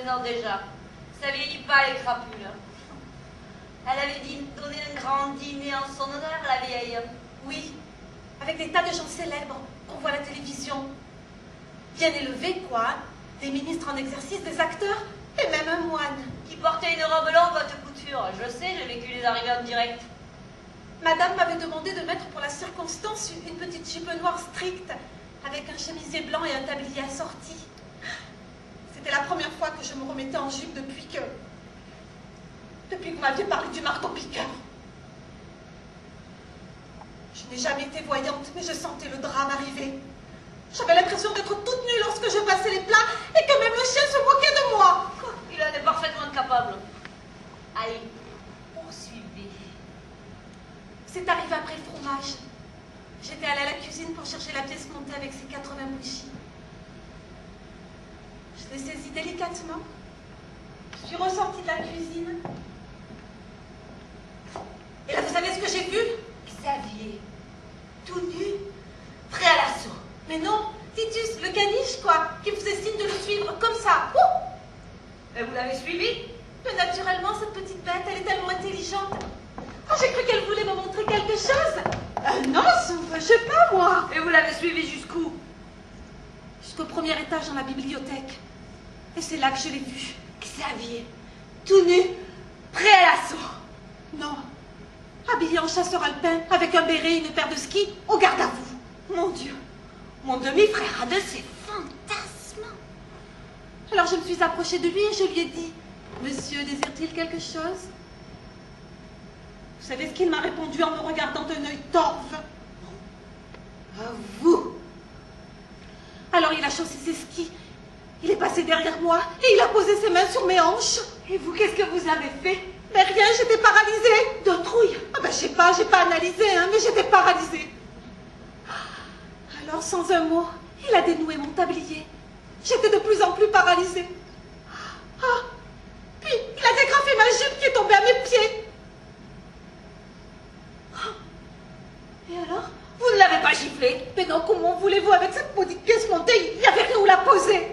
80 ans déjà. Ça vieillit pas les crapules. Elle avait donné un grand dîner en son honneur, la vieille. Oui, avec des tas de gens célèbres qu'on voit à la télévision. Bien élevés, quoi. Des ministres en exercice, des acteurs, et même un moine. Qui portait une robe longue haute couture. Je sais, j'ai vécu les arrivées en direct. Madame m'avait demandé de mettre pour la circonstance une petite jupe noire stricte, avec un chemisier blanc et un tablier assorti. C'était la première fois que je me remettais en jupe depuis que vous m'aviez parlé du marteau-piqueur. Je n'ai jamais été voyante, mais je sentais le drame arriver. J'avais l'impression d'être toute nue lorsque je passais les plats et que même le chien se moquait de moi. Il en est parfaitement capable. Allez, poursuivez. C'est arrivé après le fromage. J'étais allée à la cuisine pour chercher la pièce montée avec ses 80 bougies. Je l'ai saisie délicatement. Je suis ressortie de la cuisine. Et là, vous savez ce que j'ai vu? Xavier, Tout nu, prêt à l'assaut. Mais non, Titus, le caniche, quoi, qui me faisait signe de le suivre comme ça. et vous l'avez suivi? Mais naturellement, cette petite bête, elle est tellement intelligente. Oh, j'ai cru qu'elle voulait me montrer quelque chose. Non, je sais pas, moi. Et vous l'avez suivi jusqu'où? Jusqu'au premier étage dans la bibliothèque. Et c'est là que je l'ai vue. Xavier, tout nu, prêt à l'assaut. Non, habillé en chasseur alpin, avec un béret et une paire de skis, au garde à vous. Mon Dieu, mon demi-frère a de ces fantasmes. Alors je me suis approchée de lui et je lui ai dit, « Monsieur, désire-t-il quelque chose ?» Vous savez ce qu'il m'a répondu en me regardant d'un œil torve? À vous. Alors il a chaussé ses skis, il est passé derrière moi et il a posé ses mains sur mes hanches. Et vous, qu'est-ce que vous avez fait? Mais rien, j'étais paralysée. De trouille. Ah ben je sais pas, j'ai pas analysé, hein, mais j'étais paralysée. Alors sans un mot, il a dénoué mon tablier. J'étais de plus en plus paralysée. Ah, puis il a dégrafé ma jupe qui est tombée à mes pieds. Et alors? Vous ne l'avez pas giflé? Mais non, comment voulez-vous avec cette maudite pièce montée? Il avait rien où la poser.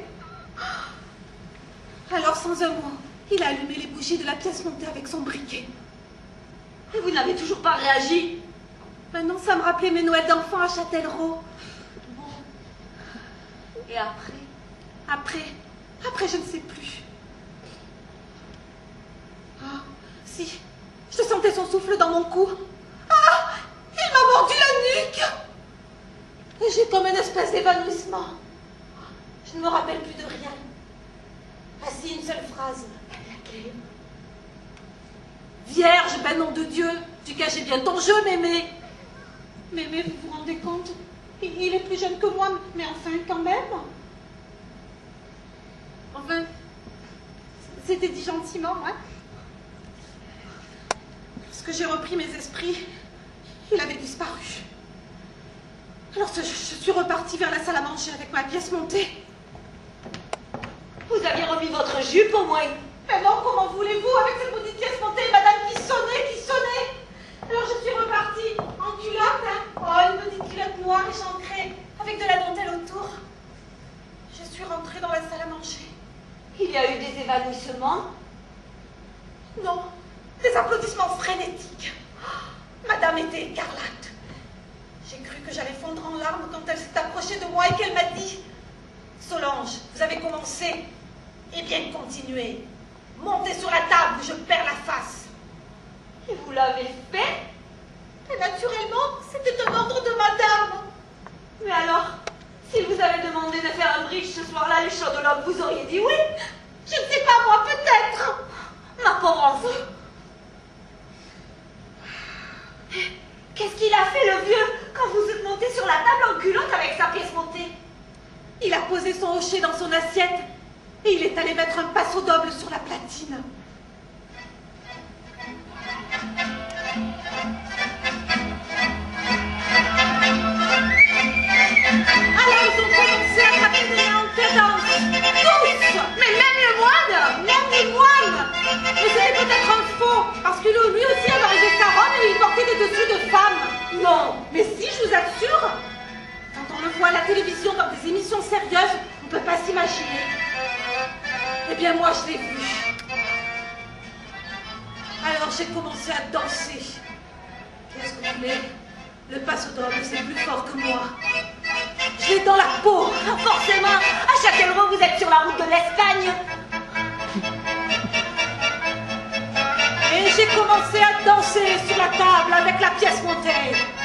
Alors sans un mot, il a allumé les bougies de la pièce montée avec son briquet. Et vous n'avez toujours pas réagi? Maintenant, ça me rappelait mes Noëls d'enfants à Châtellerault. Et après? Après, je ne sais plus. Ah, si, je sentais son souffle dans mon cou. Ah, il m'a mordu la nuque. Et j'ai comme une espèce d'évanouissement. Je ne me rappelle plus de rien. Ah si, une seule phrase. Laquelle? Vierge, ben nom de Dieu, tu cachais bien ton jeu, mémé. Mémé, vous vous rendez compte? Il est plus jeune que moi, mais enfin, quand même. Enfin, c'était dit gentiment, hein. Lorsque j'ai repris mes esprits, il avait disparu. Alors je suis repartie vers la salle à manger avec ma pièce montée. Vous aviez remis votre jupe au moins? Mais non, comment voulez-vous, avec cette maudite pièce montée, madame qui sonnait. Alors je suis repartie en culotte, hein. Oh, une petite culotte noire échancrée, avec de la dentelle autour. Je suis rentrée dans la salle à manger. Il y a eu des évanouissements? Non, des applaudissements frénétiques. Madame était écarlate. J'ai cru que j'allais fondre en larmes quand elle s'est approchée de moi et qu'elle m'a dit « Solange, vous avez commencé, eh bien continuez. Montez sur la table ou je perds la face. » Et vous l'avez fait? Et naturellement, c'était un ordre de madame. Mais alors, s'il vous avait demandé de faire un bridge ce soir-là, les chaudes-lobes, vous auriez dit oui? Je ne sais pas, moi, peut-être. Ma pauvre enfant. Qu'est-ce qu'il a fait, le vieux, quand vous êtes monté sur la table en culotte avec sa pièce montée? Il a posé son hocher dans son assiette et il est allé mettre un passo double sur la platine. Alors ils ont commencé à taper des mains en cadence. Tous. Mais même le moine. Même les moines. Mais c'était peut-être un faux, parce que lui aussi avait enlevé sa robe et il portait des dessous de femme. Non. Mais si, je vous assure. Quand on le voit à la télévision dans des émissions sérieuses, on peut pas s'imaginer. Eh bien, moi, je l'ai vu. Alors, j'ai commencé à danser. Qu'est-ce que vous voulez? Le passo-doble, c'est plus fort que moi. Je l'ai dans la peau. Forcément, à chaque euro, vous êtes sur la route de l'Espagne. Et j'ai commencé à danser sur la table avec la pièce montée.